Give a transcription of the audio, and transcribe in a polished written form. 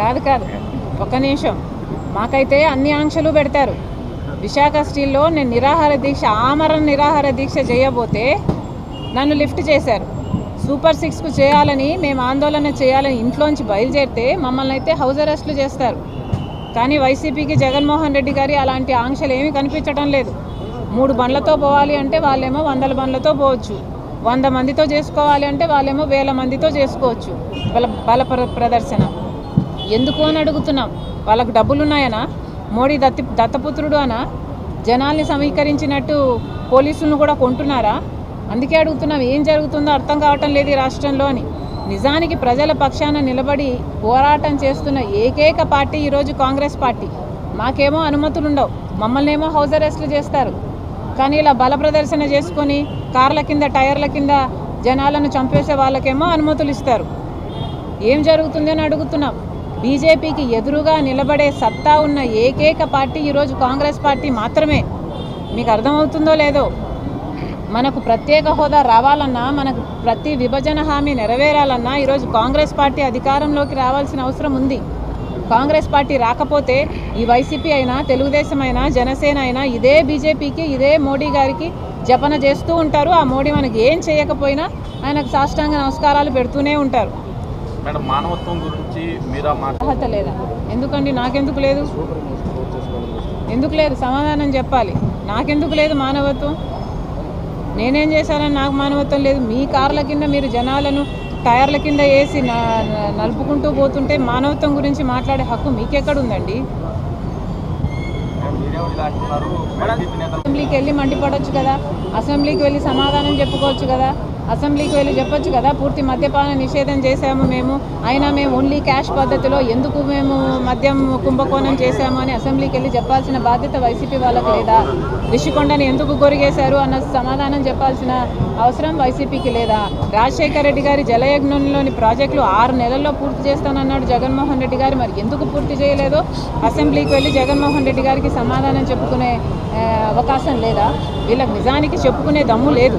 కాదు కాదు ఒక్క నిమిషం. మాకైతే అన్ని ఆంక్షలు పెడతారు. విశాఖ స్టీల్లో నేను ఆమరణ నిరాహార దీక్ష చేయబోతే నన్ను లిఫ్ట్ చేశారు. సూపర్ 6కు చేయాలని మేము ఆందోళన చేయాలని ఇంట్లోంచి బయలుదేరితే మమ్మల్ని అయితే హౌస్ అరెస్టులు చేస్తారు. కానీ వైసీపీకి జగన్మోహన్ రెడ్డి గారి అలాంటి ఆంక్షలు ఏమీ కనిపించడం లేదు. 3 బండ్లతో పోవాలి అంటే వాళ్ళేమో 100 బండ్లతో పోవచ్చు. 100 మందితో చేసుకోవాలి అంటే వాళ్ళేమో 1000 మందితో చేసుకోవచ్చు. బల ప్రదర్శన ఎందుకు అని అడుగుతున్నాం. వాళ్ళకు డబ్బులున్నాయనా? మోడీ దత్తపుత్రుడు అనా? జనాల్ని సమీకరించినట్టు పోలీసులను కూడా కొంటున్నారా? అందుకే అడుగుతున్నాం, ఏం జరుగుతుందో అర్థం కావటం లేదు ఈ రాష్ట్రంలో అని. నిజానికి ప్రజల పక్షాన నిలబడి పోరాటం చేస్తున్న ఏకైక పార్టీ ఈరోజు కాంగ్రెస్ పార్టీ. మాకేమో అనుమతులు ఉండవు, మమ్మల్ని ఏమో హౌస్ అరెస్టులు చేస్తారు. కానీ ఇలా బల ప్రదర్శన చేసుకొని కార్ల కింద టైర్ల కింద జనాలను చంపేసే వాళ్ళకేమో అనుమతులు ఇస్తారు. ఏం జరుగుతుంది అని అడుగుతున్నాం. బీజేపీకి ఎదురుగా నిలబడే సత్తా ఉన్న ఏకైక పార్టీ ఈరోజు కాంగ్రెస్ పార్టీ మాత్రమే. మీకు అర్థమవుతుందో లేదో, మనకు ప్రత్యేక హోదా రావాలన్నా, మనకు ప్రతి విభజన హామీ నెరవేరాలన్నా ఈరోజు కాంగ్రెస్ పార్టీ అధికారంలోకి రావాల్సిన అవసరం ఉంది. కాంగ్రెస్ పార్టీ రాకపోతే ఈ వైసీపీ అయినా, తెలుగుదేశం అయినా, జనసేన అయినా ఇదే బీజేపీకి, ఇదే మోడీ గారికి జపన చేస్తూ ఉంటారు. ఆ మోడీ మనకి ఏం చేయకపోయినా ఆయనకు సాష్టాంగ నమస్కారాలు పెడుతూనే ఉంటారు. మానవత్వం గురించి అర్హత లేదా? ఎందుకండి, నాకెందుకు లేదు? ఎందుకు లేదు? సమాధానం చెప్పాలి. నాకెందుకు లేదు మానవత్వం? నేనేం చేశానని నాకు మానవత్వం లేదు? మీ కార్ల కింద మీరు జనాలను టైర్ల కింద వేసి నలుపుకుంటూ పోతుంటే మానవత్వం గురించి మాట్లాడే హక్కు మీకెక్కడుందండి? అసెంబ్లీకి వెళ్ళి మండిపడవచ్చు కదా, అసెంబ్లీకి వెళ్ళి సమాధానం చెప్పుకోవచ్చు కదా, అసెంబ్లీకి వెళ్ళి చెప్పొచ్చు కదా, పూర్తి మద్యపాన నిషేధం చేశాము మేము, అయినా మేము ఓన్లీ క్యాష్ పద్ధతిలో ఎందుకు మేము మద్యం కుంభకోణం చేశాము అని అసెంబ్లీకి వెళ్ళి చెప్పాల్సిన బాధ్యత వైసీపీ వాళ్ళకి లేదా? రిషికొండని ఎందుకు గొరిగేశారు అన్న సమాధానం చెప్పాల్సిన అవసరం వైసీపీకి లేదా? రాజశేఖర రెడ్డి గారి జలయజ్ఞంలోని ప్రాజెక్టులు 6 నెలల్లో పూర్తి చేస్తానన్నాడు జగన్మోహన్ రెడ్డి గారు. మరి ఎందుకు పూర్తి చేయలేదో అసెంబ్లీకి వెళ్ళి జగన్మోహన్ రెడ్డి గారికి సమాధానం చెప్పుకునే అవకాశం లేదా? వీళ్ళకి నిజానికి చెప్పుకునే దమ్ము లేదు.